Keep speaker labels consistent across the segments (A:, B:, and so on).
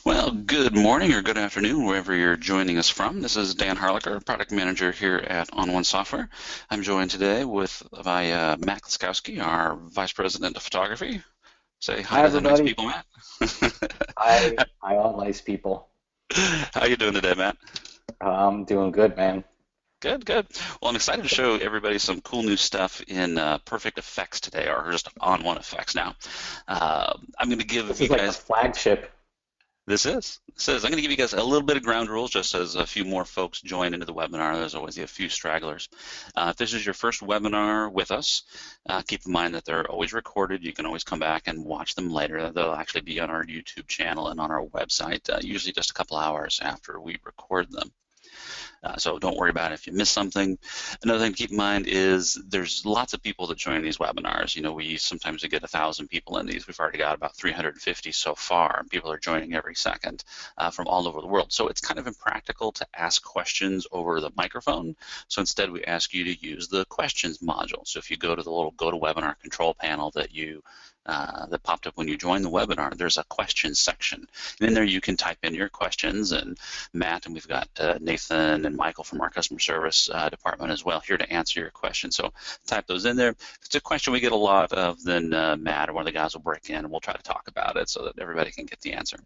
A: Well, good morning or good afternoon, wherever you're joining us from. This is Dan Harlacher, product manager here at ON1 Software. I'm joined today by Matt Kloskowski, our vice president of photography. Say hi
B: Hi,
A: to the nice
B: everybody.
A: people, Matt.
B: I all nice people.
A: How you doing today, Matt?
B: I'm doing good, man.
A: Good, good. Well, I'm excited to show everybody some cool new stuff in Perfect Effects today, or just ON1 Effects now. I'm going to give
B: This
A: you
B: is like the
A: guys
B: flagship.
A: This is. I'm going to give you guys a little bit of ground rules just as a few more folks join into the webinar. There's always a few stragglers. If this is your first webinar with us, keep in mind that they're always recorded. You can always come back and watch them later. They'll actually be on our YouTube channel and on our website, usually just a couple hours after we record them. So don't worry about it if you miss something. Another thing to keep in mind is there's lots of people that join these webinars. You know, we sometimes get 1,000 people in these. We've already got about 350 so far, and people are joining every second from all over the world. So it's kind of impractical to ask questions over the microphone. So instead, we ask you to use the questions module. So if you go to the little GoToWebinar control panel that popped up when you joined the webinar, there's a questions section. And in there you can type in your questions, and Matt and we've got Nathan and Michael from our customer service department as well here to answer your questions. So type those in there. If it's a question we get a lot of, then Matt or one of the guys will break in and we'll try to talk about it so that everybody can get the answer.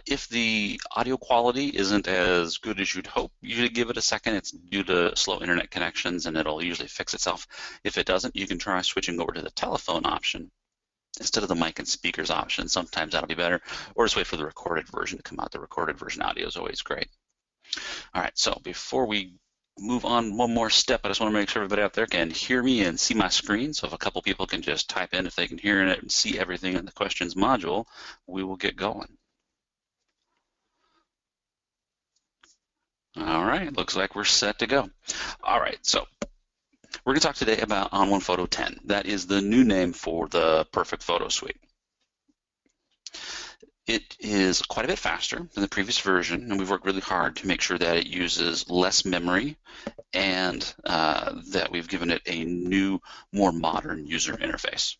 A: If the audio quality isn't as good as you'd hope, usually give it a second. It's due to slow internet connections and it'll usually fix itself. If it doesn't, you can try switching over to the telephone option instead of the mic and speakers option. Sometimes that'll be better, or just wait for the recorded version to come out. The recorded version audio is always great. All right, so before we move on one more step, I just want to make sure everybody out there can hear me and see my screen. So if a couple people can just type in if they can hear it and see everything in the questions module, we will get going. All right, looks like we're set to go. All right, so we're going to talk today about ON1 Photo 10. That is the new name for the Perfect Photo Suite. It is quite a bit faster than the previous version, and we've worked really hard to make sure that it uses less memory and that we've given it a new, more modern user interface.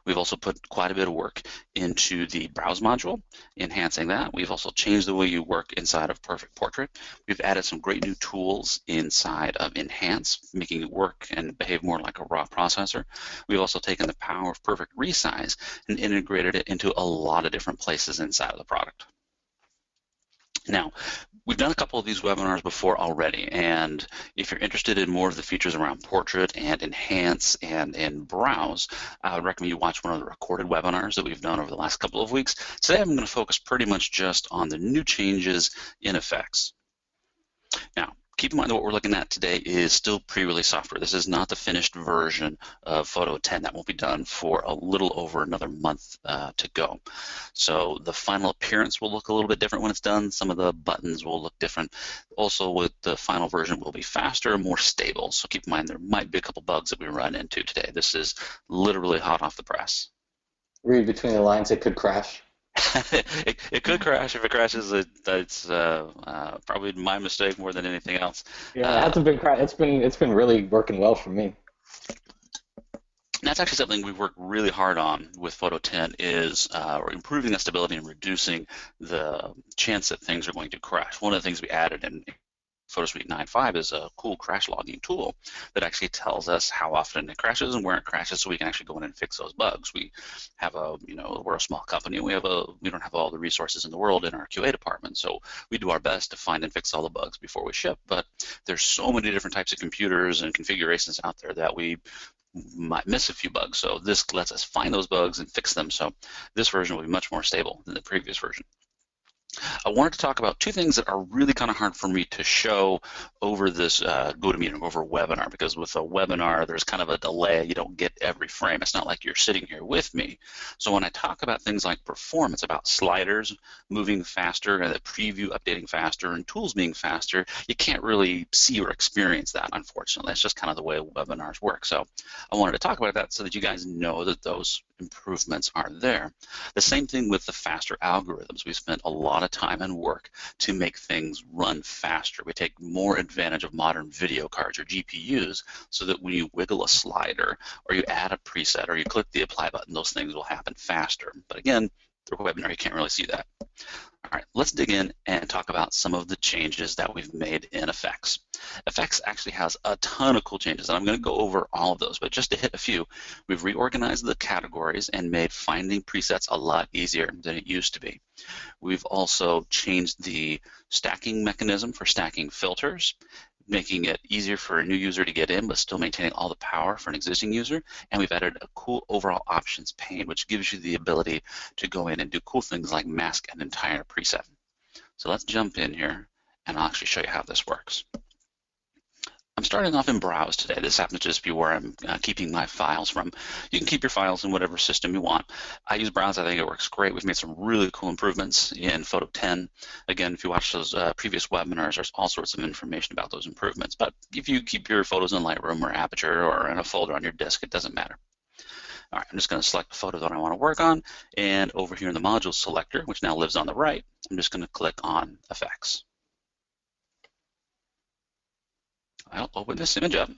A: We've also put quite a bit of work into the Browse module, enhancing that. We've also changed the way you work inside of Perfect Portrait. We've added some great new tools inside of Enhance, making it work and behave more like a raw processor. We've also taken the power of Perfect Resize and integrated it into a lot of different places inside of the product. Now, we've done a couple of these webinars before already, and if you're interested in more of the features around Portrait and Enhance and Browse, I would recommend you watch one of the recorded webinars that we've done over the last couple of weeks. Today I'm going to focus pretty much just on the new changes in effects. Now, keep in mind that what we're looking at today is still pre-release software. This is not the finished version of Photo 10. That won't be done for a little over another month to go. So the final appearance will look a little bit different when it's done. Some of the buttons will look different. Also, with the final version, will be faster, more stable. So keep in mind there might be a couple bugs that we run into today. This is literally hot off the press.
B: Read between the lines, it could crash.
A: It could crash. If it crashes, it's probably my mistake more than anything else.
B: Yeah, it hasn't been crash. It's been really working well for me.
A: That's actually something we've worked really hard on with Photo 10 is improving the stability and reducing the chance that things are going to crash. One of the things we added in Photo Suite 9.5 is a cool crash logging tool that actually tells us how often it crashes and where it crashes, so we can actually go in and fix those bugs. We have we're a small company. We don't have all the resources in the world in our QA department, so we do our best to find and fix all the bugs before we ship. But there's so many different types of computers and configurations out there that we might miss a few bugs. So this lets us find those bugs and fix them. So this version will be much more stable than the previous version. I wanted to talk about two things that are really kind of hard for me to show over this GoToMeeting, over a webinar, because with a webinar, there's kind of a delay. You don't get every frame. It's not like you're sitting here with me. So when I talk about things like performance, about sliders moving faster and the preview updating faster and tools being faster, you can't really see or experience that, unfortunately. It's just kind of the way webinars work. So I wanted to talk about that so that you guys know that those improvements are there. The same thing with the faster algorithms. We spent a lot lot of time and work to make things run faster. We take more advantage of modern video cards or GPUs so that when you wiggle a slider or you add a preset or you click the apply button, those things will happen faster. But again, through a webinar, you can't really see that. All right, let's dig in and talk about some of the changes that we've made in Effects. Effects actually has a ton of cool changes, and I'm going to go over all of those, but just to hit a few, we've reorganized the categories and made finding presets a lot easier than it used to be. We've also changed the stacking mechanism for stacking filters, making it easier for a new user to get in, but still maintaining all the power for an existing user. And we've added a cool overall options pane, which gives you the ability to go in and do cool things like mask an entire preset. So let's jump in here, and I'll actually show you how this works. I'm starting off in Browse today. This happens to just be where I'm keeping my files from. You can keep your files in whatever system you want. I use Browse. I think it works great. We've made some really cool improvements in Photo 10. Again, if you watch those previous webinars, there's all sorts of information about those improvements. But if you keep your photos in Lightroom or Aperture or in a folder on your disk, it doesn't matter. All right, I'm just going to select the photo that I want to work on. And over here in the module selector, which now lives on the right, I'm just going to click on Effects. I'll open this image up.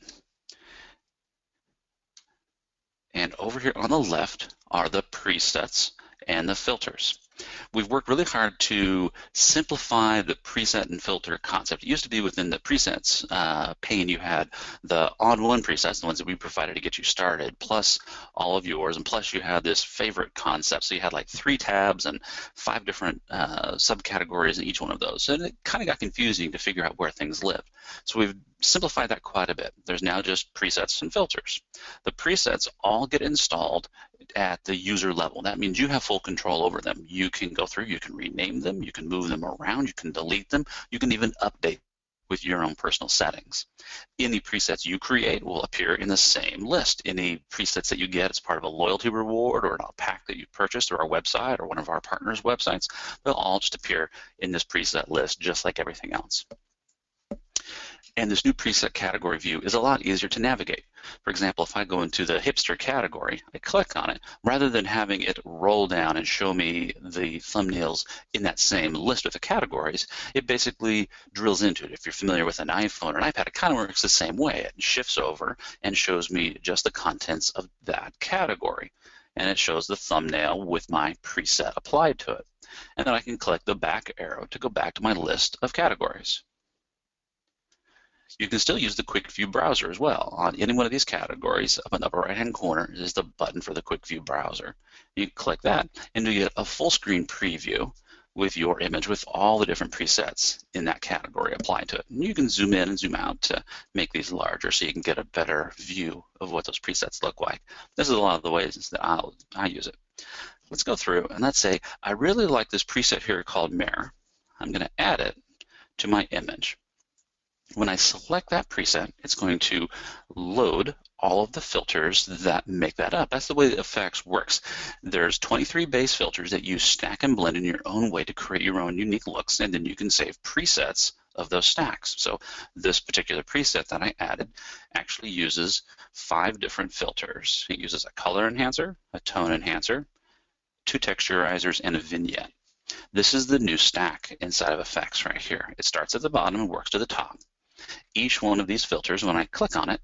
A: And over here on the left are the presets and the filters. We've worked really hard to simplify the preset and filter concept. It used to be within the presets pane, you had the ON1 presets, the ones that we provided to get you started, plus all of yours, and plus you had this favorite concept. So you had like 3 tabs and 5 different subcategories in each one of those. And it kind of got confusing to figure out where things lived. So we've simplified that quite a bit. There's now just presets and filters. The presets all get installed at the user level. That means you have full control over them. You can go through, you can rename them, you can move them around, you can delete them, you can even update with your own personal settings. Any presets you create will appear in the same list. Any presets that you get as part of a loyalty reward or a pack that you purchased through our website or one of our partners' websites, they'll all just appear in this preset list just like everything else. And this new preset category view is a lot easier to navigate. For example, if I go into the hipster category, I click on it, rather than having it roll down and show me the thumbnails in that same list with the categories, it basically drills into it. If you're familiar with an iPhone or an iPad, it kind of works the same way. It shifts over and shows me just the contents of that category. And it shows the thumbnail with my preset applied to it. And then I can click the back arrow to go back to my list of categories. You can still use the Quick View browser as well. On any one of these categories, up in the upper right-hand corner is the button for the Quick View browser. You click that, and you get a full screen preview with your image with all the different presets in that category applied to it. And you can zoom in and zoom out to make these larger so you can get a better view of what those presets look like. This is a lot of the ways that I use it. Let's go through and let's say I really like this preset here called Mirror. I'm going to add it to my image. When I select that preset, it's going to load all of the filters that make that up. That's the way the Effects works. There's 23 base filters that you stack and blend in your own way to create your own unique looks, and then you can save presets of those stacks. So this particular preset that I added actually uses 5 different filters. It uses a color enhancer, a tone enhancer, 2 texturizers, and a vignette. This is the new stack inside of Effects right here. It starts at the bottom and works to the top. Each one of these filters, when I click on it,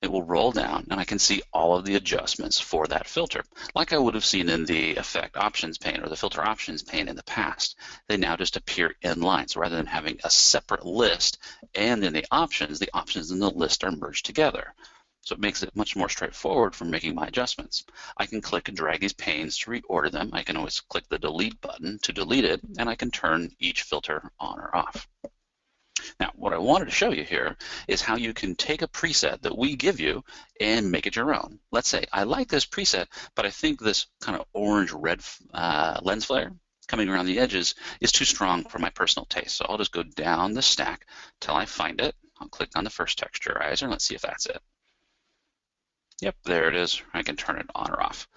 A: it will roll down and I can see all of the adjustments for that filter. Like I would have seen in the Effect Options pane or the Filter Options pane in the past, they now just appear in line. So rather than having a separate list and in the options and the list are merged together. So it makes it much more straightforward for making my adjustments. I can click and drag these panes to reorder them. I can always click the delete button to delete it, and I can turn each filter on or off. Now, what I wanted to show you here is how you can take a preset that we give you and make it your own. Let's say I like this preset, but I think this kind of orange-red lens flare coming around the edges is too strong for my personal taste. So I'll just go down the stack till I find it. I'll click on the first texturizer and let's see if that's it. Yep, there it is. I can turn it on or off.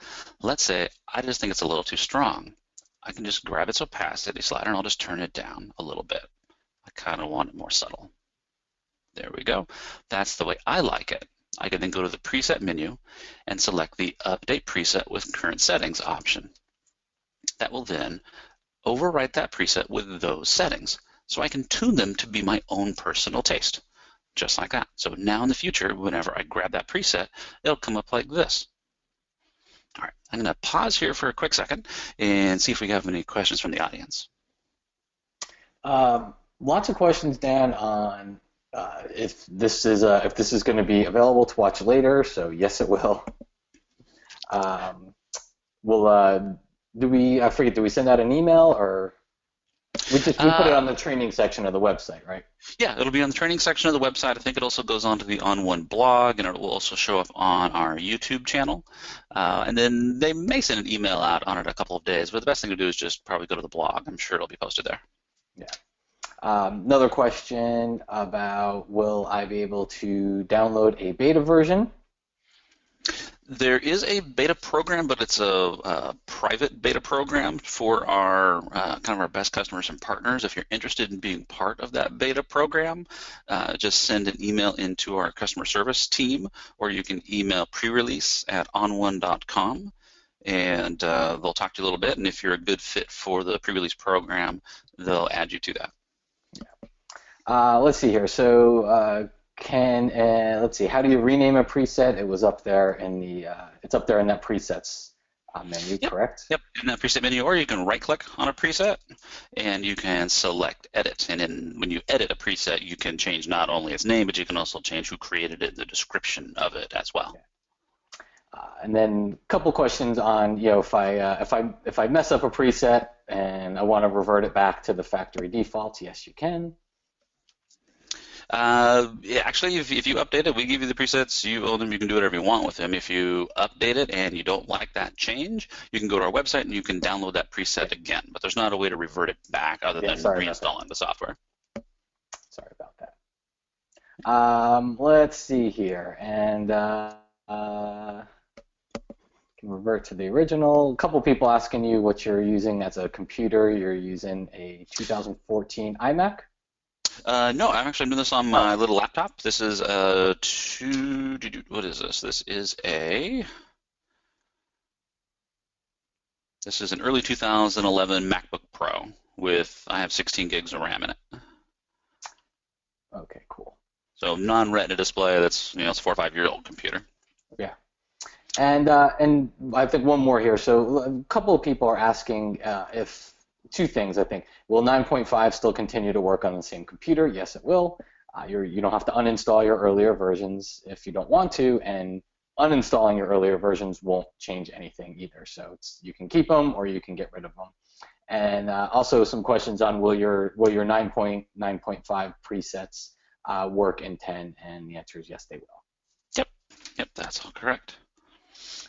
A: Let's say I just think it's a little too strong. I can just grab its opacity slider and I'll just turn it down a little bit. I kind of want it more subtle. There we go. That's the way I like it. I can then go to the preset menu and select the Update Preset with Current Settings option. That will then overwrite that preset with those settings so I can tune them to be my own personal taste, just like that. So now in the future, whenever I grab that preset, it'll come up like this. All right, I'm going to pause here for a quick second and see if we have any questions from the audience.
B: Lots of questions, Dan, on if this is going to be available to watch later. So yes, it will. I forget, do we send out an email, or we put it on the training section of the website, right?
A: Yeah, it'll be on the training section of the website. I think it also goes on to the ON1 blog, and it will also show up on our YouTube channel. And then they may send an email out on it a couple of days, but the best thing to do is just probably go to the blog. I'm sure it'll be posted there.
B: Yeah. Another question about, will I be able to download a beta version?
A: There is a beta program, but it's a private beta program for our kind of our best customers and partners. If you're interested in being part of that beta program, just send an email into our customer service team, or you can email prerelease@on1.com, and they'll talk to you a little bit. And if you're a good fit for the pre-release program, they'll add you to that.
B: Yeah. Let's see here. So. Let's see, how do you rename a preset? It was up there in the, it's up there in that presets menu,
A: yep.
B: Correct?
A: Yep, in that preset menu, or you can right-click on a preset, and you can select Edit. And then when you edit a preset, you can change not only its name, but you can also change who created it, the description of it as well.
B: Okay. And then a couple questions on, if I mess up a preset and I want to revert it back to the factory defaults, yes, you can.
A: Yeah, actually, if you update it, we give you the presets, you own them, you can do whatever you want with them. If you update it and you don't like that change, you can go to our website and you can download that preset again. But there's not a way to revert it back other than reinstalling the software.
B: Sorry about that. Let's see here. And can revert to the original. A couple people asking you what you're using as a computer. You're using a 2014 iMac?
A: No, I'm actually doing this on my little laptop. This is what is this? This is an early 2011 MacBook Pro I have 16 gigs of RAM in it.
B: Okay, cool.
A: So non-Retina display. That's it's a 4 or 5 year old computer.
B: Yeah. And I think one more here. So a couple of people are asking if two things, I think. Will 9.5 still continue to work on the same computer? Yes, it will. You don't have to uninstall your earlier versions if you don't want to, and uninstalling your earlier versions won't change anything either. So you can keep them or you can get rid of them. And also some questions on will your 9.9.5 presets work in 10? And the answer is yes, they will.
A: Yep, that's all correct.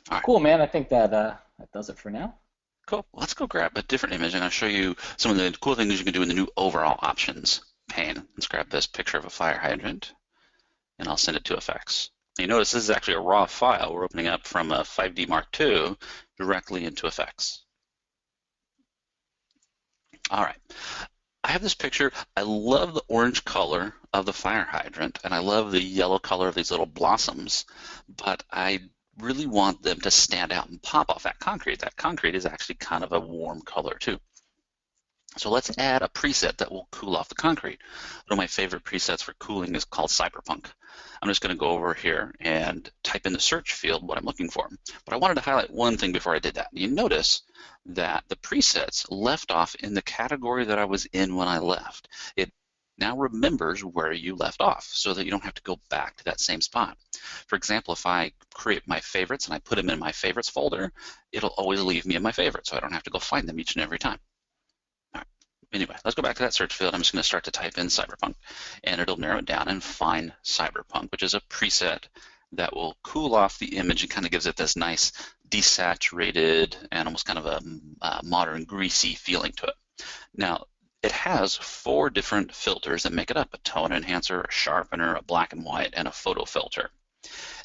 A: All right.
B: Cool, man. I think that does it for now.
A: Cool. Let's go grab a different image, and I'll show you some of the cool things you can do in the new overall options pane. Let's grab this picture of a fire hydrant, and I'll send it to effects. And you notice this is actually a raw file we're opening up from a 5D Mark II directly into effects. All right. I have this picture. I love the orange color of the fire hydrant, and I love the yellow color of these little blossoms, but I really want them to stand out and pop off that concrete. That concrete is actually kind of a warm color too. So let's add a preset that will cool off the concrete. One of my favorite presets for cooling is called Cyberpunk. I'm just going to go over here and type in the search field what I'm looking for. But I wanted to highlight one thing before I did that. You notice that the presets left off in the category that I was in when I left. It now remembers where you left off so that you don't have to go back to that same spot. For example, if I create my favorites and I put them in my favorites folder, it'll always leave me in my favorites, so I don't have to go find them each and every time. All right. Anyway, let's go back to that search field. I'm just going to start to type in Cyberpunk, and it'll narrow it down and find Cyberpunk, which is a preset that will cool off the image and kind of gives it this nice desaturated and almost kind of a modern greasy feeling to it. Now, it has 4 different filters that make it up: a tone enhancer, a sharpener, a black and white, and a photo filter.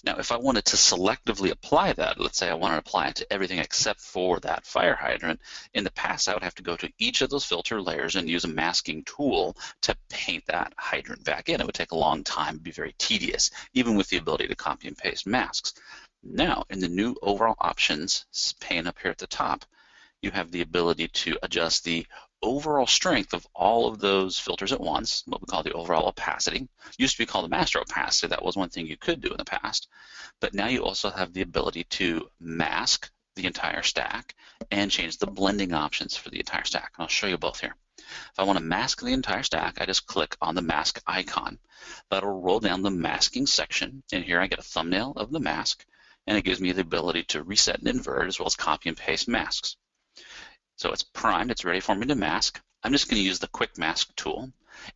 A: Now, if I wanted to selectively apply that, let's say I wanted to apply it to everything except for that fire hydrant, in the past I would have to go to each of those filter layers and use a masking tool to paint that hydrant back in. It would take a long time, be very tedious, even with the ability to copy and paste masks. Now, in the new overall options pane up here at the top, you have the ability to adjust the overall strength of all of those filters at once, what we call the overall opacity. Used to be called the master opacity. That was one thing you could do in the past. But now you also have the ability to mask the entire stack and change the blending options for the entire stack. And I'll show you both here. If I want to mask the entire stack, I just click on the mask icon. That'll roll down the masking section, and here I get a thumbnail of the mask, and it gives me the ability to reset and invert as well as copy and paste masks. So it's primed, it's ready for me to mask. I'm just going to use the quick mask tool,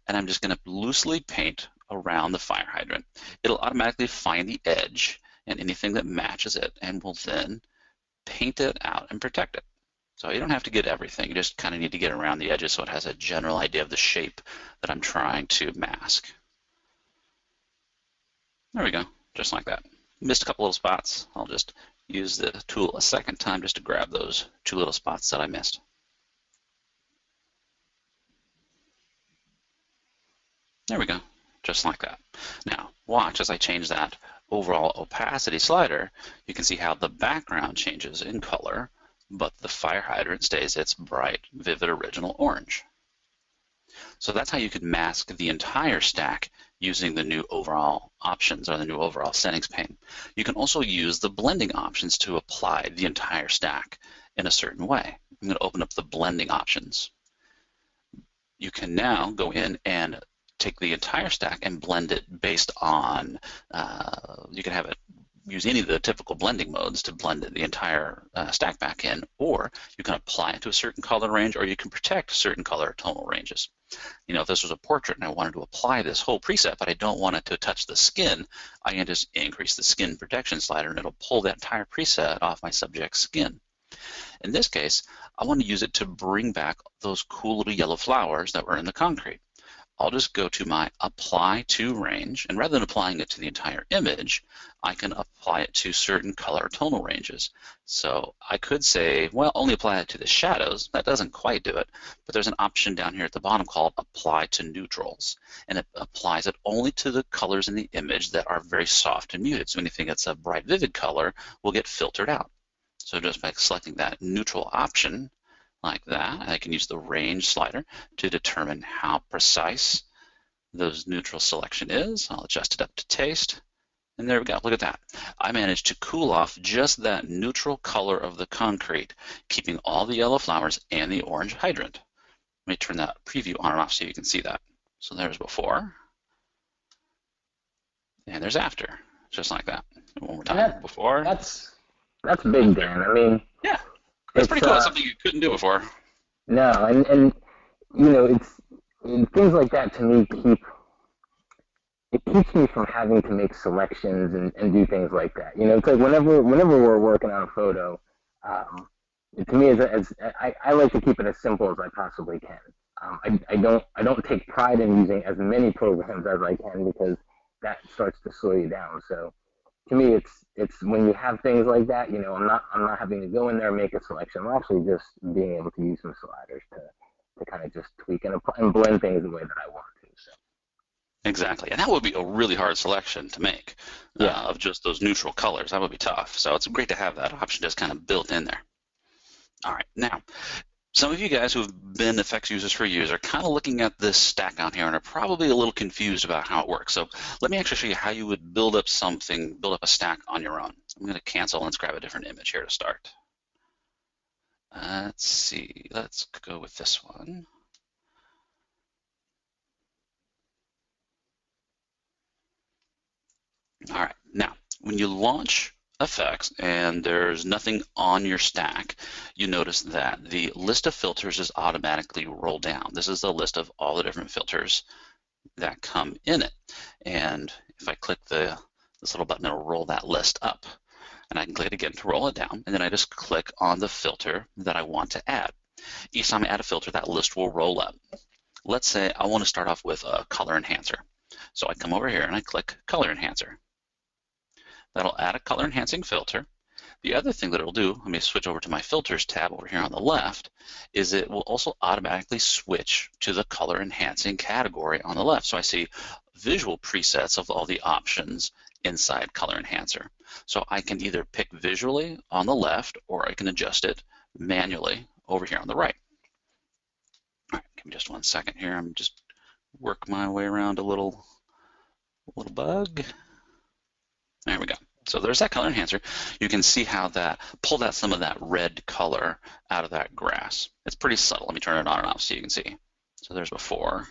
A: and I'm just going to loosely paint around the fire hydrant. It'll automatically find the edge and anything that matches it, and will then paint it out and protect it. So you don't have to get everything, you just kind of need to get around the edges so it has a general idea of the shape that I'm trying to mask. There we go, just like that. Missed a couple little spots. I'll just use the tool a second time just to grab those 2 little spots that I missed. There we go, just like that. Now, watch as I change that overall opacity slider, you can see how the background changes in color, but the fire hydrant stays its bright, vivid, original orange. So that's how you can mask the entire stack using the new overall options or the new overall settings pane. You can also use the blending options to apply the entire stack in a certain way. I'm going to open up the blending options. You can now go in and take the entire stack and blend it based on, you can have it use any of the typical blending modes to blend the entire stack back in, or you can apply it to a certain color range, or you can protect certain color tonal ranges. You know, if this was a portrait and I wanted to apply this whole preset, but I don't want it to touch the skin, I can just increase the skin protection slider and it'll pull that entire preset off my subject's skin. In this case, I want to use it to bring back those cool little yellow flowers that were in the concrete. I'll just go to my Apply to range, and rather than applying it to the entire image, I can apply it to certain color tonal ranges. So I could say, well, only apply it to the shadows. That doesn't quite do it, but there's an option down here at the bottom called Apply to Neutrals, and it applies it only to the colors in the image that are very soft and muted. So anything that's a bright, vivid color will get filtered out. So just by selecting that neutral option, like that, I can use the range slider to determine how precise those neutral selection is. I'll adjust it up to taste, and there we go. Look at that. I managed to cool off just that neutral color of the concrete, keeping all the yellow flowers and the orange hydrant. Let me turn that preview on and off so you can see that. So there's before, and there's after, just like that. And one more time, before.
C: That's big, Dan. I mean,
A: yeah. That's pretty cool. That's something you couldn't do before.
C: No, and you know, things like that to me keeps me from having to make selections and do things like that. You know, because whenever we're working on a photo, to me, I like to keep it as simple as I possibly can. I don't take pride in using as many programs as I can because that starts to slow you down. So to me, it's when you have things like that, you know, I'm not having to go in there and make a selection. I'm actually just being able to use some sliders to kind of just tweak and blend things the way that I want to. So.
A: Exactly, and that would be a really hard selection to make of just those neutral colors. That would be tough. So it's great to have that option just kind of built in there. All right, now, some of you guys who have been effects users for years are kind of looking at this stack on here and are probably a little confused about how it works. So let me actually show you how you would build up a stack on your own. I'm going to cancel and let's grab a different image here to start. Let's see, let's go with this one. All right, now, when you launch effects and there's nothing on your stack, you notice that the list of filters is automatically rolled down. This is the list of all the different filters that come in it. And if I click this little button, it'll roll that list up. And I can click it again to roll it down, and then I just click on the filter that I want to add. Each time I add a filter, that list will roll up. Let's say I want to start off with a color enhancer. So I come over here and I click color enhancer. That'll add a color enhancing filter. The other thing that it'll do, let me switch over to my filters tab over here on the left, is it will also automatically switch to the color enhancing category on the left. So I see visual presets of all the options inside color enhancer. So I can either pick visually on the left, or I can adjust it manually over here on the right. All right, give me just 1 second here. I'm just work my way around a little bug. There we go. So there's that color enhancer. You can see how that pulled out some of that red color out of that grass. It's pretty subtle. Let me turn it on and off so you can see. So there's before,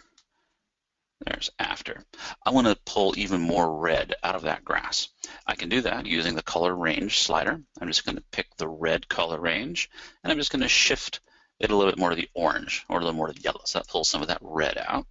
A: there's after. I want to pull even more red out of that grass. I can do that using the color range slider. I'm just going to pick the red color range, and I'm just going to shift it a little bit more to the orange or a little more to the yellow. So that pulls some of that red out.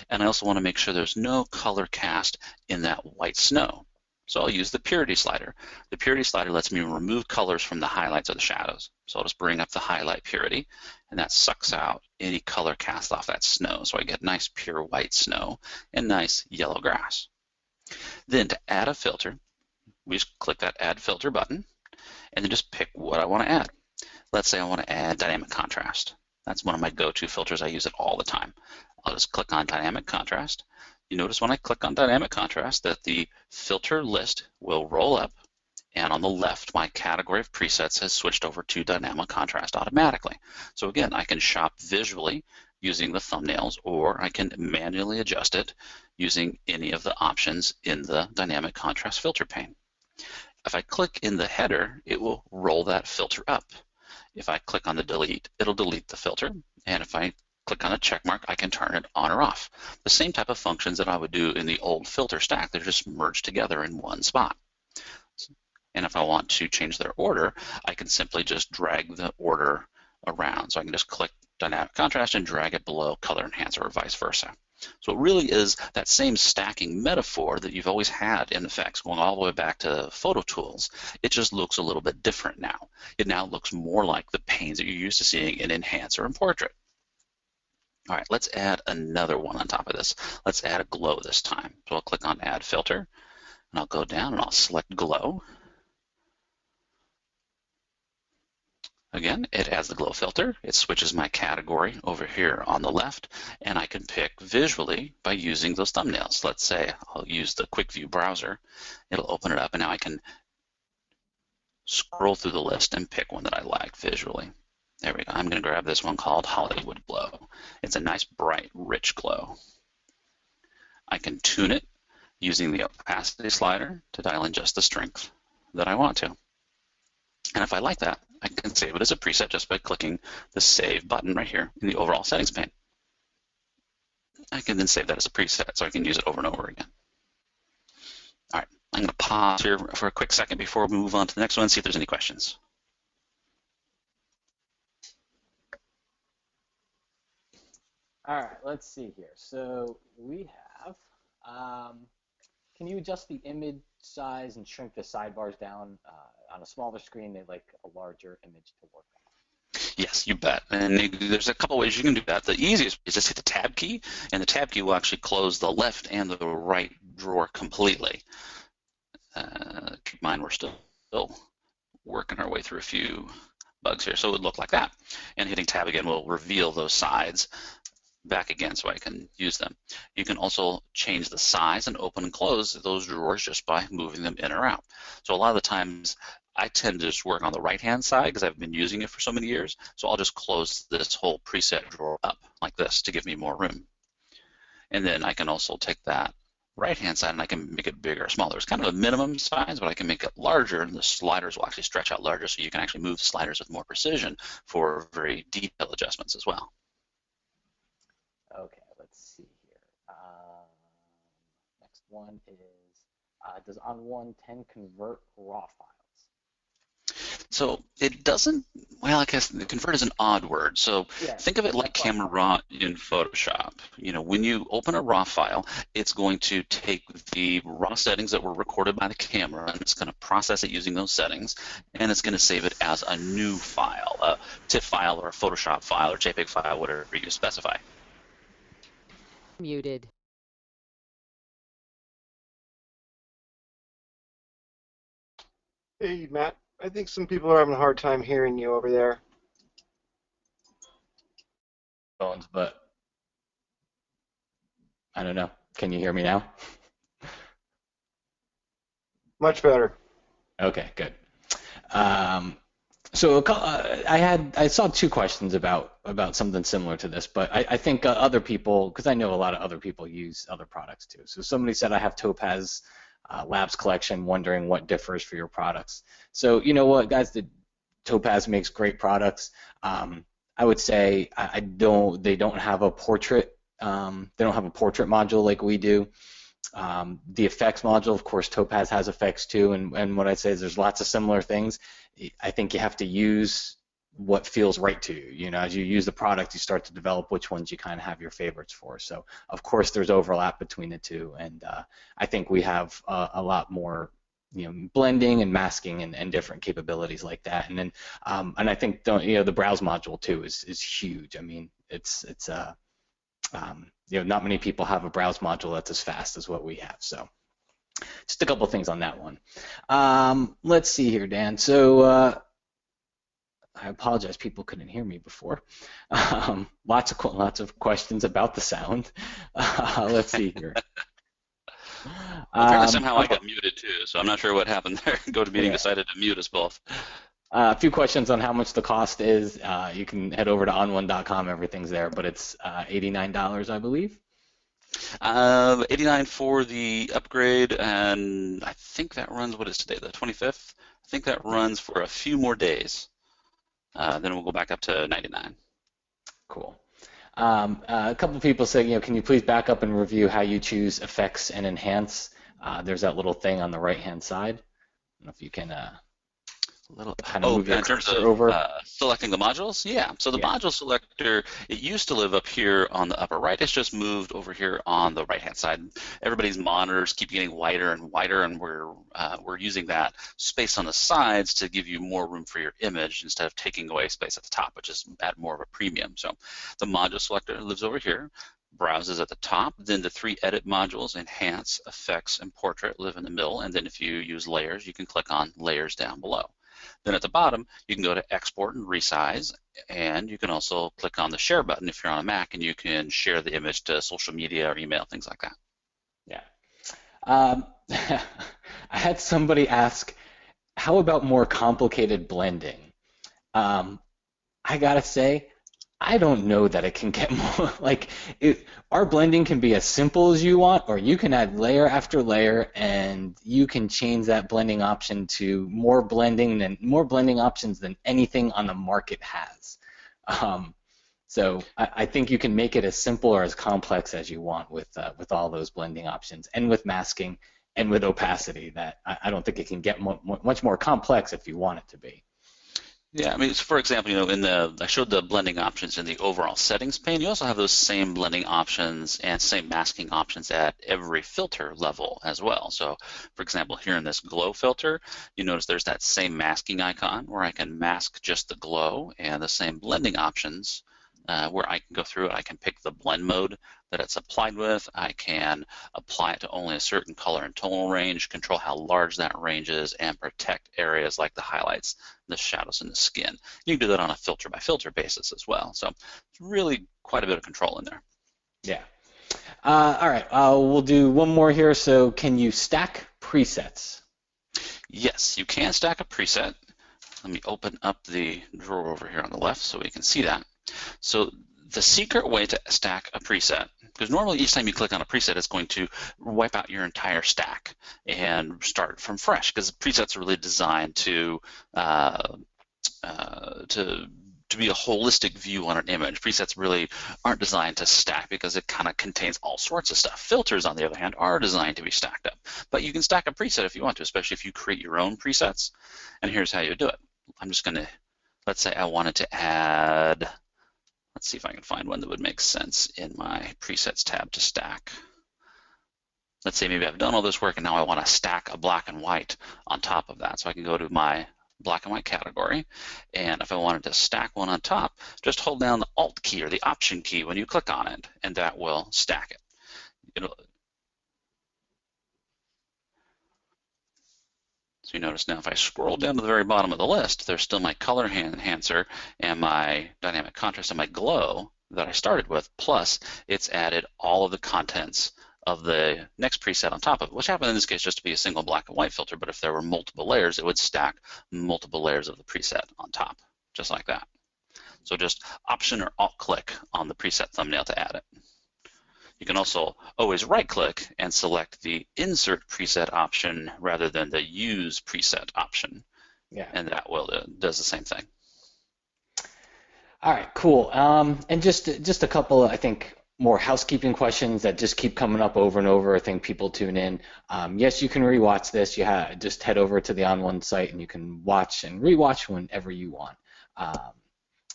A: And I also want to make sure there's no color cast in that white snow. So I'll use the purity slider. The purity slider lets me remove colors from the highlights or the shadows. So I'll just bring up the highlight purity, and that sucks out any color cast off that snow. So I get nice pure white snow and nice yellow grass. Then to add a filter, we just click that Add Filter button, and then just pick what I want to add. Let's say I want to add dynamic contrast. That's one of my go-to filters. I use it all the time. I'll just click on dynamic contrast. You notice when I click on dynamic contrast that the filter list will roll up, and on the left my category of presets has switched over to dynamic contrast automatically. So again, I can shop visually using the thumbnails, or I can manually adjust it using any of the options in the dynamic contrast filter pane. If I click in the header, it will roll that filter up. If I click on the delete, it'll delete the filter, and if I click on a check mark, I can turn it on or off. The same type of functions that I would do in the old filter stack, they're just merged together in one spot. And if I want to change their order, I can simply just drag the order around. So I can just click dynamic contrast and drag it below color enhancer or vice versa. So it really is that same stacking metaphor that you've always had in effects going all the way back to photo tools. It just looks a little bit different now. It now looks more like the panes that you're used to seeing in enhancer and portrait. All right, let's add another one on top of this. Let's add a glow this time. So I'll click on Add Filter, and I'll go down and I'll select Glow. Again, it adds the glow filter. It switches my category over here on the left, and I can pick visually by using those thumbnails. Let's say I'll use the Quick View browser. It'll open it up, and now I can scroll through the list and pick one that I like visually. There we go. I'm going to grab this one called Hollywood Glow. It's a nice, bright, rich glow. I can tune it using the opacity slider to dial in just the strength that I want to. And if I like that, I can save it as a preset just by clicking the Save button right here in the overall settings pane. I can then save that as a preset so I can use it over and over again. All right, I'm going to pause here for a quick second before we move on to the next one and see if there's any questions.
B: All right, let's see here. So we have, can you adjust the image size and shrink the sidebars down? On a smaller screen, they like a larger image to work on.
A: Yes, you bet. And there's a couple ways you can do that. The easiest is just hit the Tab key, and the Tab key will actually close the left and the right drawer completely. Keep in mind we're still working our way through a few bugs here, so it would look like that. And hitting Tab again will reveal those sides back again so I can use them. You can also change the size and open and close those drawers just by moving them in or out. So a lot of the times I tend to just work on the right-hand side because I've been using it for so many years. So I'll just close this whole preset drawer up like this to give me more room. And then I can also take that right-hand side and I can make it bigger or smaller. It's kind of a minimum size, but I can make it larger, and the sliders will actually stretch out larger, so you can actually move the sliders with more precision for very detailed adjustments as well.
B: Okay, let's see here. Next one is, does ON1 convert raw files?
A: So it doesn't, well, I guess convert is an odd word. So
B: Yeah,
A: think of it like Camera Raw in Photoshop. You know, when you open a RAW file, it's going to take the raw settings that were recorded by the camera, and it's going to process it using those settings, and it's going to save it as a new file, a TIFF file or a Photoshop file or JPEG file, whatever you specify.
D: Muted.
E: Hey, Matt. I think some people are having a hard time hearing you over there.
B: Phones, but I don't know. Can you hear me now?
E: Much better.
B: Okay, good. So I saw two questions about something similar to this, but I think other people, because I know a lot of other people use other products too. So somebody said I have Topaz Labs collection, wondering what differs for your products. So you know what, guys, the Topaz makes great products. I would say I don't. They don't have a portrait. They don't have a portrait module like we do. The effects module, of course, Topaz has effects too, and what I say is there's lots of similar things. I think you have to use what feels right to you. You know, as you use the product, you start to develop which ones you kind of have your favorites for. So, of course, there's overlap between the two, and I think we have a lot more, blending and masking and different capabilities like that. And then, and I think the browse module too is huge. I mean, it's not many people have a browse module that's as fast as what we have. So just a couple of things on that one. Let's see here, Dan. So I apologize, people couldn't hear me before. Lots of questions about the sound. Let's see here.
A: Apparently somehow I got muted too, so I'm not sure what happened there. GoToMeeting decided to mute us both.
B: A few questions on how much the cost is. You can head over to on1.com. Everything's there, but it's $89, I believe.
A: $89 for the upgrade, and I think that runs, what is today, the 25th? I think that runs for a few more days. Then we'll go back up to $99.
B: Cool. A couple of people say, can you please back up and review how you choose effects and enhance? There's that little thing on the right-hand side. I don't know if you can kind of move your cursor over.
A: Selecting the modules? Yeah. So the module selector, it used to live up here on the upper right. It's just moved over here on the right-hand side. Everybody's monitors keep getting wider and wider, and we're using that space on the sides to give you more room for your image instead of taking away space at the top, which is at more of a premium. So the module selector lives over here. Browses at the top, then the three edit modules, Enhance, Effects, and Portrait live in the middle, and then if you use layers, you can click on Layers down below. Then at the bottom, you can go to Export and Resize, and you can also click on the Share button if you're on a Mac, and you can share the image to social media or email, things like that.
B: Yeah. I had somebody ask, how about more complicated blending? I gotta say, I don't know that it can get more our blending can be as simple as you want, or you can add layer after layer, and you can change that blending option to more blending options than anything on the market has. So I think you can make it as simple or as complex as you want with all those blending options, and with masking and with opacity. That I don't think it can get much more complex if you want it to be.
A: Yeah, I mean, so for example, I showed the blending options in the overall settings pane. You also have those same blending options and same masking options at every filter level as well. So, for example, here in this glow filter, you notice there's that same masking icon where I can mask just the glow, and the same blending options where I can go through, I can pick the blend mode that it's applied with. I can apply it to only a certain color and tonal range, control how large that range is, and protect areas like the highlights, the shadows, and the skin. You can do that on a filter by filter basis as well. So it's really quite a bit of control in there.
B: Yeah. All right. We'll do one more here. So can you stack presets?
A: Yes, you can stack a preset. Let me open up the drawer over here on the left so we can see that. So the secret way to stack a preset, because normally each time you click on a preset, it's going to wipe out your entire stack and start from fresh, because presets are really designed to be a holistic view on an image. Presets really aren't designed to stack because it kind of contains all sorts of stuff. Filters, on the other hand, are designed to be stacked up. But you can stack a preset if you want to, especially if you create your own presets. And here's how you do it. I'm just going to, let's say I wanted to add, let's see if I can find one that would make sense in my presets tab to stack. Let's say maybe I've done all this work and now I want to stack a black and white on top of that. So I can go to my black and white category, and if I wanted to stack one on top, just hold down the Alt key or the Option key when you click on it, and that will stack it. So you notice now if I scroll down to the very bottom of the list, there's still my color enhancer and my dynamic contrast and my glow that I started with, plus it's added all of the contents of the next preset on top of it, which happened in this case just to be a single black and white filter, but if there were multiple layers, it would stack multiple layers of the preset on top, just like that. So just Option or Alt-click on the preset thumbnail to add it. You can also always right-click and select the Insert Preset option rather than the Use Preset option.
B: Yeah.
A: And that does the same thing.
B: All right, cool. And just a couple, I think, more housekeeping questions that just keep coming up over and over. I think people tune in. Yes, you can rewatch this. Just head over to the ON1 site and you can watch and rewatch whenever you want.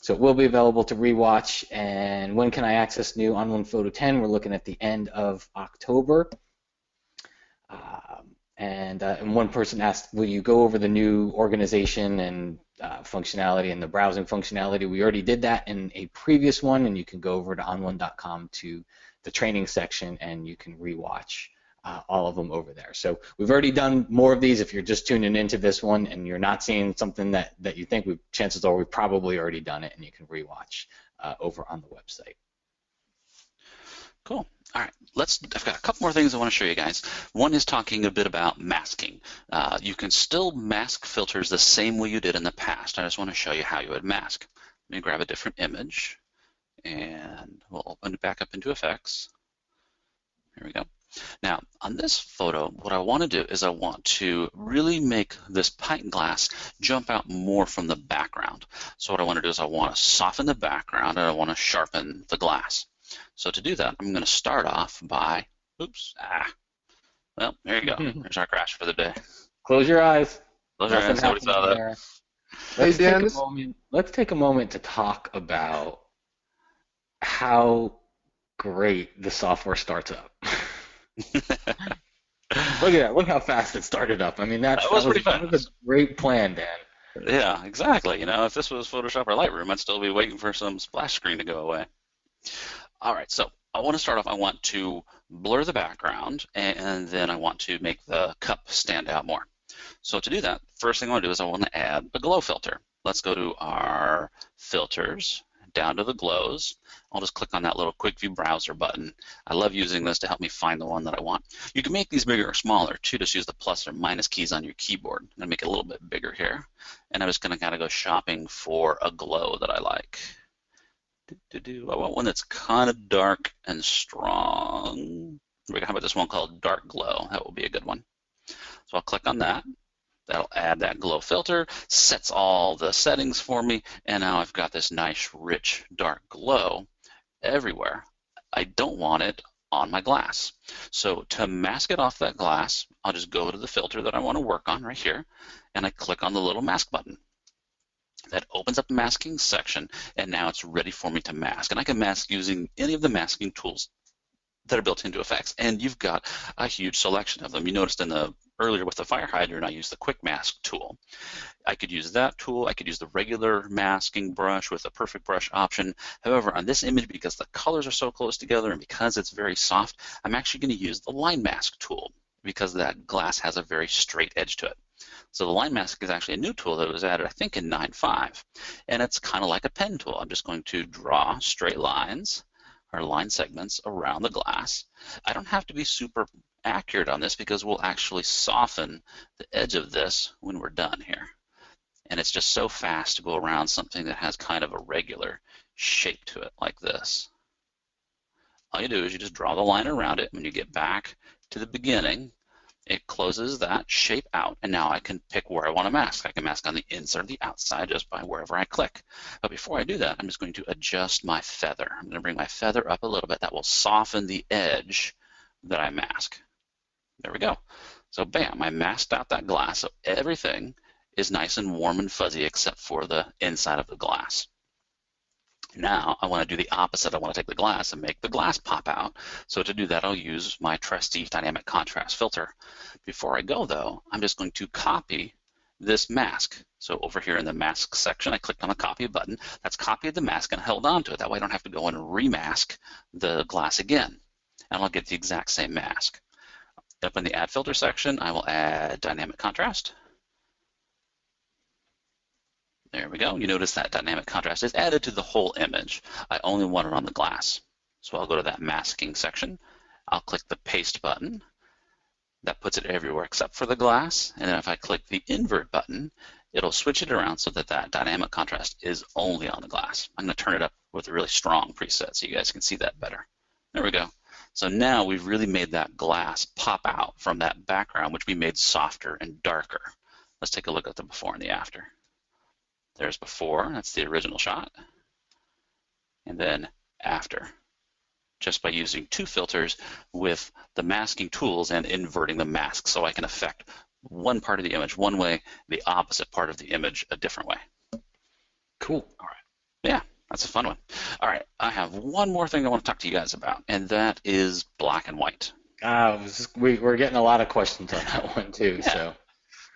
B: So it will be available to rewatch. And when can I access new ON1 Photo 10? We're looking at the end of October. And one person asked, will you go over the new organization and functionality and the browsing functionality? We already did that in a previous one, and you can go over to on1.com to the training section, and you can rewatch all of them over there. So we've already done more of these. If you're just tuning into this one and you're not seeing something that you think, chances are we've probably already done it, and you can rewatch over on the website.
A: Cool. All right, I've got a couple more things I want to show you guys. One is talking a bit about masking. You can still mask filters the same way you did in the past. I just want to show you how you would mask. Let me grab a different image, and we'll open it back up into Effects. Here we go. Now, on this photo, what I want to do is I want to really make this pint glass jump out more from the background. So what I want to do is I want to soften the background, and I want to sharpen the glass. So to do that, I'm going to start off by, well, there you go. There's our crash for the day.
B: Close your eyes.
A: Close your eyes. Nobody saw that.
B: Let's take a moment to talk about how great the software starts up. Look at that. Look how fast it started up. I mean, that was a great plan, Dan.
A: Yeah, exactly. You know, if this was Photoshop or Lightroom, I'd still be waiting for some splash screen to go away. All right, so I want to start off, I want to blur the background, and then I want to make the cup stand out more. So to do that, first thing I want to do is I want to add the glow filter. Let's go to our filters, down to the glows. I'll just click on that little quick view browser button. I love using this to help me find the one that I want. You can make these bigger or smaller too. Just use the plus or minus keys on your keyboard. I'm going to make it a little bit bigger here. And I'm just going to kind of go shopping for a glow that I like. I want one that's kind of dark and strong. How about this one called Dark Glow? That will be a good one. So I'll click on that. That'll add that glow filter, sets all the settings for me, and now I've got this nice, rich, dark glow everywhere. I don't want it on my glass. So to mask it off that glass, I'll just go to the filter that I want to work on right here, and I click on the little mask button. That opens up the masking section, and now it's ready for me to mask. And I can mask using any of the masking tools that are built into Effects, and you've got a huge selection of them. You noticed earlier with the fire hydrant, I used the quick mask tool. I could use that tool. I could use the regular masking brush with a perfect brush option. However, on this image, because the colors are so close together and because it's very soft, I'm actually going to use the line mask tool because that glass has a very straight edge to it. So the line mask is actually a new tool that was added, I think, in 9.5, and it's kind of like a pen tool. I'm just going to draw straight lines or line segments around the glass. I don't have to be super accurate on this because we'll actually soften the edge of this when we're done here. And it's just so fast to go around something that has kind of a regular shape to it like this. All you do is you just draw the line around it. When you get back to the beginning, it closes that shape out, and now I can pick where I want to mask. I can mask on the inside or the outside just by wherever I click. But before I do that, I'm just going to adjust my feather. I'm going to bring my feather up a little bit. That will soften the edge that I mask. There we go. So bam, I masked out that glass, so everything is nice and warm and fuzzy except for the inside of the glass. Now I want to do the opposite. I want to take the glass and make the glass pop out. So to do that, I'll use my trusty dynamic contrast filter. Before I go, though, I'm just going to copy this mask. So over here in the mask section, I clicked on the copy button. That's copied the mask and held on to it. That way I don't have to go and remask the glass again. And I'll get the exact same mask. Up in the add filter section, I will add dynamic contrast. There we go. You notice that dynamic contrast is added to the whole image. I only want it on the glass. So I'll go to that masking section. I'll click the paste button. That puts it everywhere except for the glass. And then if I click the invert button, it'll switch it around so that that dynamic contrast is only on the glass. I'm going to turn it up with a really strong preset so you guys can see that better. There we go. So now we've really made that glass pop out from that background, which we made softer and darker. Let's take a look at the before and the after. There's before, that's the original shot, and then after, just by using two filters with the masking tools and inverting the mask so I can affect one part of the image one way, the opposite part of the image a different way.
B: Cool.
A: All right. Yeah, that's a fun one. All right, I have one more thing I want to talk to you guys about, and that is black and white.
B: We're getting a lot of questions on that one too.
A: Yeah.
B: So.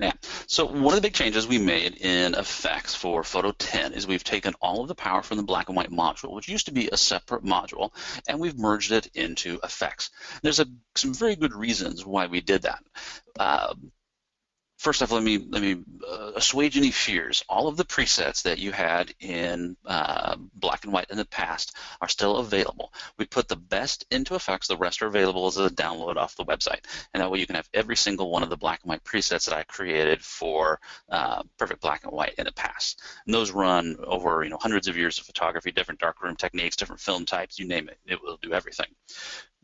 A: Yeah, so one of the big changes we made in effects for Photo 10 is we've taken all of the power from the black and white module, which used to be a separate module, and we've merged it into effects. There's some very good reasons why we did that. First off, let me assuage any fears. All of the presets that you had in black and white in the past are still available. We put the best into effects. The rest are available as a download off the website. And that way you can have every single one of the black and white presets that I created for Perfect Black and White in the past. And those run over hundreds of years of photography, different darkroom techniques, different film types, you name it. It will do everything.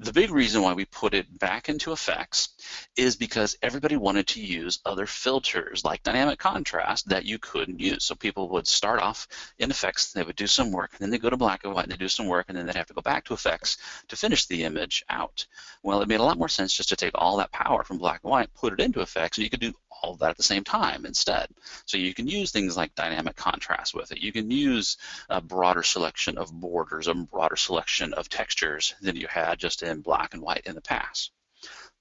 A: The big reason why we put it back into effects is because everybody wanted to use other filters like dynamic contrast that you couldn't use. So people would start off in effects, they would do some work, and then they go to black and white and they do some work, and then they'd have to go back to effects to finish the image out. Well, it made a lot more sense just to take all that power from black and white, put it into effects, and you could do all of that at the same time instead. So you can use things like dynamic contrast with it. You can use a broader selection of borders, a broader selection of textures than you had just in black and white in the past.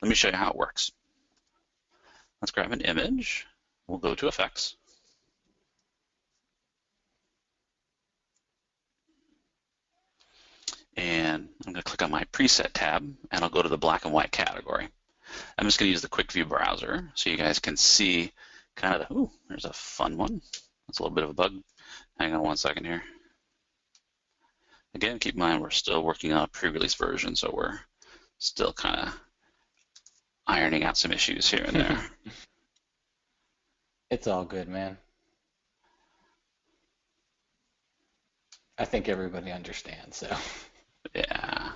A: Let me show you how it works. Let's grab an image. We'll go to effects. And I'm going to click on my preset tab, and I'll go to the black and white category. I'm just going to use the quick view browser so you guys can see kind of the, ooh, there's a fun one. That's a little bit of a bug. Hang on one second here. Again, keep in mind we're still working on a pre-release version, so we're still kind of ironing out some issues here and there.
B: It's all good, man. I think everybody understands, so.
A: Yeah.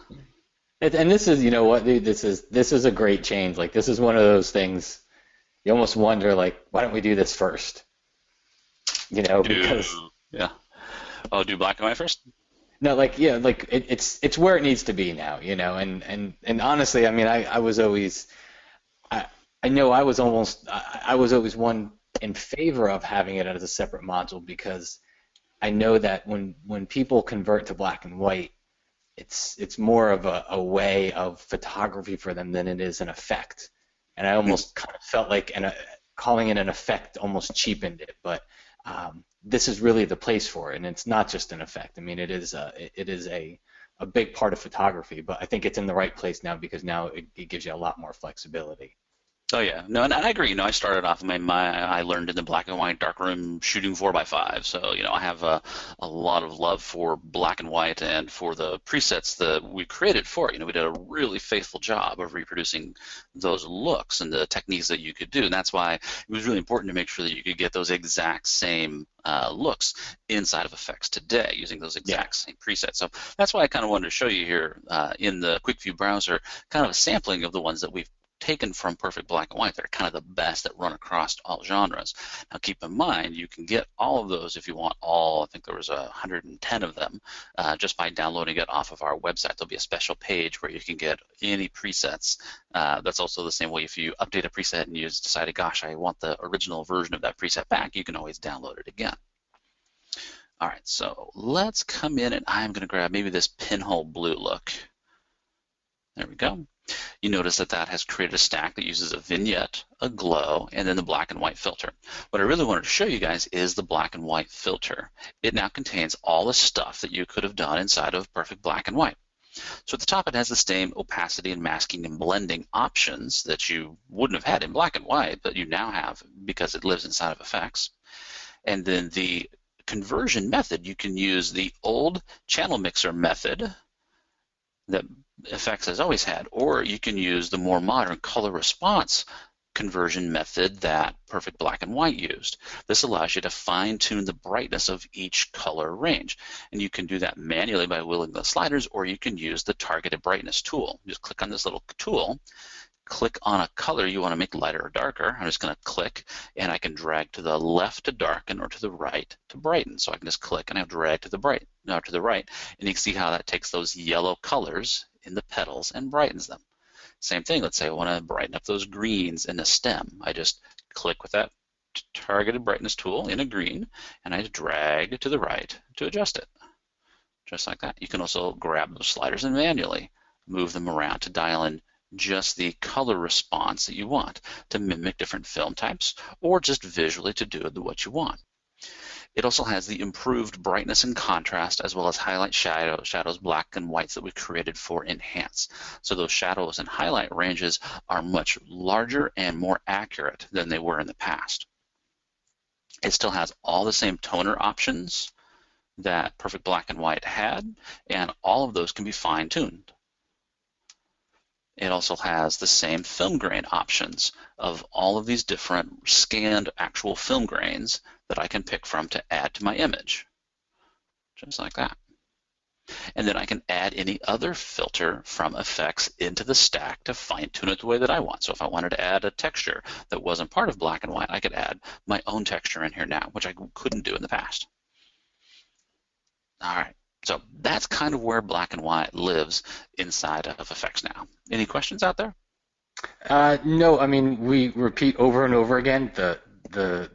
B: And this is, you know what, dude, this is a great change. Like, this is one of those things you almost wonder, like, why don't we do this first? Because
A: yeah. Oh, do black and white first?
B: No, like, yeah, like it's where it needs to be now, and honestly, I mean, I was always I know I was always one in favor of having it as a separate module because I know that when people convert to black and white, it's more of a way of photography for them than it is an effect. And I almost kind of felt like calling it an effect almost cheapened it, but this is really the place for it, and it's not just an effect. I mean, it is a big part of photography, but I think it's in the right place now because now it gives you a lot more flexibility.
A: Oh yeah, no, and I agree. I started off I learned in the black and white darkroom shooting 4x5, so I have a lot of love for black and white and for the presets that we created for it. We did a really faithful job of reproducing those looks and the techniques that you could do, and that's why it was really important to make sure that you could get those exact same looks inside of effects today using those exact same presets. So that's why I kind of wanted to show you here in the quick view browser kind of a sampling of the ones that we've taken from Perfect Black and White that are kind of the best that run across all genres. Now keep in mind you can get all of those if you want all. I think there was 110 of them just by downloading it off of our website. There'll be a special page where you can get any presets. That's also the same way if you update a preset and you decided, gosh, I want the original version of that preset back, you can always download it again. All right, so let's come in and I'm going to grab maybe this pinhole blue look. There we go. You notice that has created a stack that uses a vignette, a glow, and then the black and white filter. What I really wanted to show you guys is the black and white filter. It now contains all the stuff that you could have done inside of Perfect Black and White. So at the top it has the same opacity and masking and blending options that you wouldn't have had in black and white, but you now have because it lives inside of effects. And then the conversion method, you can use the old channel mixer method that Effects has always had, or you can use the more modern color response conversion method that Perfect Black and White used. This allows you to fine-tune the brightness of each color range. And you can do that manually by wiggling the sliders, or you can use the targeted brightness tool. Just click on this little tool, click on a color you want to make lighter or darker. I'm just going to click, and I can drag to the left to darken or to the right to brighten. So I can just click and I'll drag to the right, and you can see how that takes those yellow colors in the petals and brightens them. Same thing, let's say I want to brighten up those greens in the stem. I just click with that targeted brightness tool in a green, and I drag it to the right to adjust it, just like that. You can also grab those sliders and manually move them around to dial in just the color response that you want to mimic different film types, or just visually to do what you want. It also has the improved brightness and contrast, as well as highlight shadows, black and whites that we created for Enhance. So those shadows and highlight ranges are much larger and more accurate than they were in the past. It still has all the same toner options that Perfect Black and White had, and all of those can be fine-tuned. It also has the same film grain options of all of these different scanned actual film grains that I can pick from to add to my image, just like that. And then I can add any other filter from effects into the stack to fine-tune it the way that I want. So if I wanted to add a texture that wasn't part of black and white, I could add my own texture in here now, which I couldn't do in the past. All right. So that's kind of where black and white lives inside of effects now. Any questions out there?
B: No, I mean, we repeat over and over again, the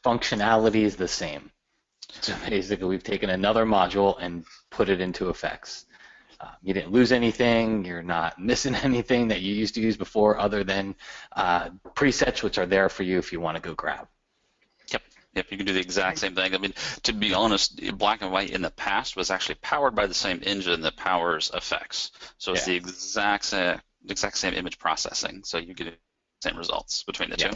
B: functionality is the same. So basically, we've taken another module and put it into effects. You didn't lose anything. You're not missing anything that you used to use before other than presets, which are there for you if you want to go grab.
A: Yep, you can do the exact same thing. I mean, to be honest, black and white in the past was actually powered by the same engine that powers effects. So it's the exact same image processing. So you get the same results between the two.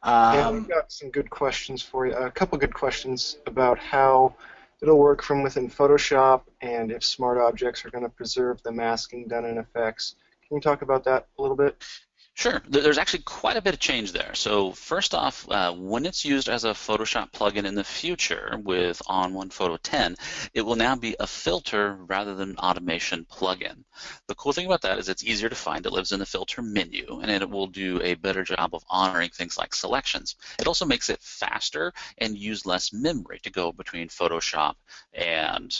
E: Yeah, we've got some good questions for you. A couple good questions about how it'll work from within Photoshop and if smart objects are going to preserve the masking done in effects. Can you talk about that a little bit?
A: Sure. There's actually quite a bit of change there. So first off, when it's used as a Photoshop plugin in the future with ON1 Photo 10, it will now be a filter rather than an automation plugin. The cool thing about that is it's easier to find. It lives in the filter menu, and it will do a better job of honoring things like selections. It also makes it faster and use less memory to go between Photoshop and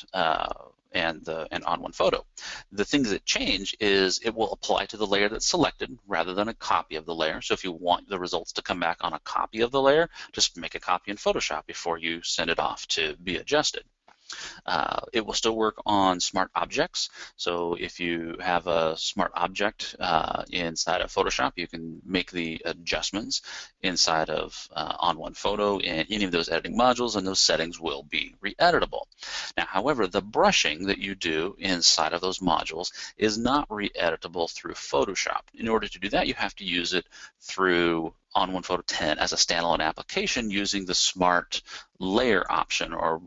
A: ON1 Photo. The things that change is it will apply to the layer that's selected rather than a copy of the layer. So if you want the results to come back on a copy of the layer, just make a copy in Photoshop before you send it off to be adjusted. It will still work on smart objects. So if you have a smart object inside of Photoshop, you can make the adjustments inside of ON1 Photo in any of those editing modules, and those settings will be re-editable. Now, however, the brushing that you do inside of those modules is not re-editable through Photoshop. In order to do that, you have to use it through ON1 Photo 10 as a standalone application using the Smart Layer option or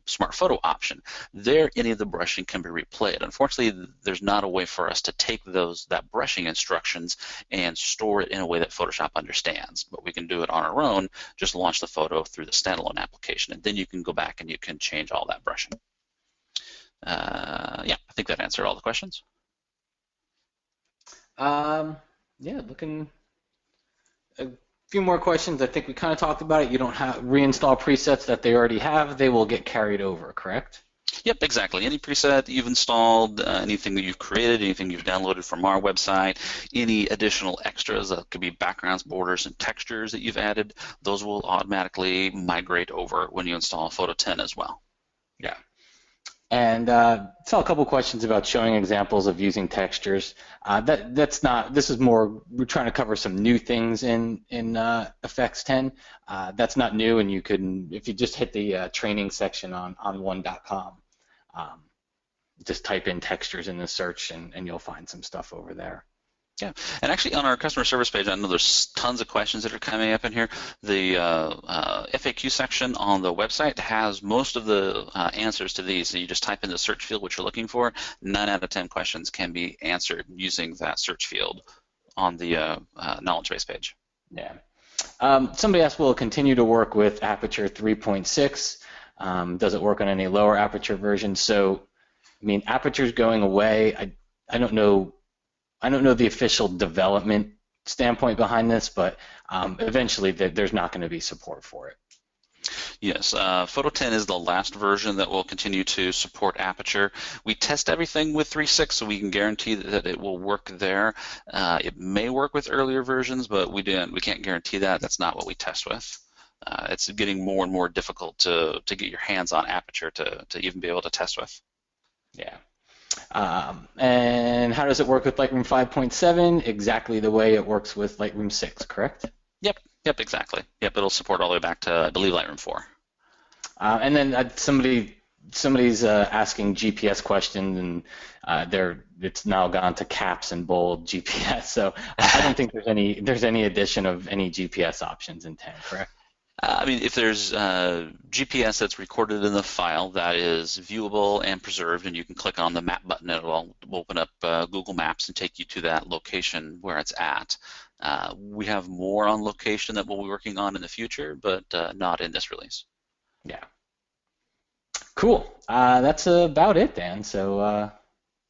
A: Smart Photo option. There, any of the brushing can be replayed. Unfortunately, there's not a way for us to take that brushing instructions and store it in a way that Photoshop understands. But we can do it on our own. Just launch the photo through the standalone application, and then you can go back and you can change all that brushing. Yeah, I think that answered all the questions.
B: Yeah, looking. A few more questions. I think we kind of talked about it. You don't have reinstall presets that they already have. They will get carried over, correct?
A: Yep, exactly. Any preset that you've installed, anything that you've created, anything you've downloaded from our website, any additional extras that could be backgrounds, borders, and textures that you've added, those will automatically migrate over when you install Photo 10 as well.
B: Yeah. And saw a couple questions about showing examples of using textures. That's not. This is more. We're trying to cover some new things in Effects 10. That's not new, and you can, if you just hit the training section on on1.com, just type in textures in the search, and you'll find some stuff over there.
A: Yeah, and actually on our customer service page, I know there's tons of questions that are coming up in here. The FAQ section on the website has most of the answers to these. So you just type in the search field what you're looking for. 9 out of 10 questions can be answered using that search field on the knowledge base page.
B: Yeah. Somebody asked, will it continue to work with Aperture 3.6? Does it work on any lower Aperture versions? So, I mean, Aperture's going away. I don't know. I don't know the official development standpoint behind this, but eventually there's not going to be support for it.
A: Yes, Photo 10 is the last version that will continue to support Aperture. We test everything with 3.6, so we can guarantee that it will work there. It may work with earlier versions, but we can't guarantee that. That's not what we test with. It's getting more and more difficult to get your hands on Aperture to even be able to test with.
B: Yeah. And how does it work with Lightroom 5.7? Exactly the way it works with Lightroom 6, correct?
A: Yep, exactly. Yep, it'll support all the way back to, I believe, Lightroom 4.
B: And then somebody's asking GPS questions, and it's now gone to caps and bold GPS. So I don't think there's any addition of any GPS options in 10, correct?
A: I mean, if there's GPS that's recorded in the file that is viewable and preserved, and you can click on the map button, it'll open up Google Maps and take you to that location where it's at. We have more on location that we'll be working on in the future, but not in this release.
B: Yeah. Cool. That's about it, Dan. So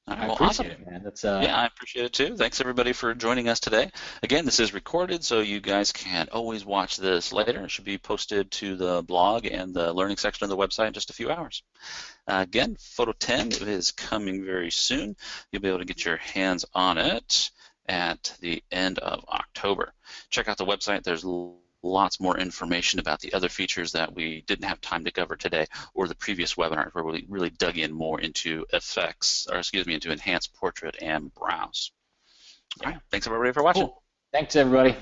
B: I appreciate it, man.
A: Yeah, I appreciate it too. Thanks everybody for joining us today. Again, this is recorded, so you guys can always watch this later. It should be posted to the blog and the learning section of the website in just a few hours. Again, Photo 10 is coming very soon. You'll be able to get your hands on it at the end of October. Check out the website. There's lots more information about the other features that we didn't have time to cover today, or the previous webinars where we really dug in more into into enhanced portrait and browse. All right, thanks everybody for watching.
B: Cool. Thanks everybody.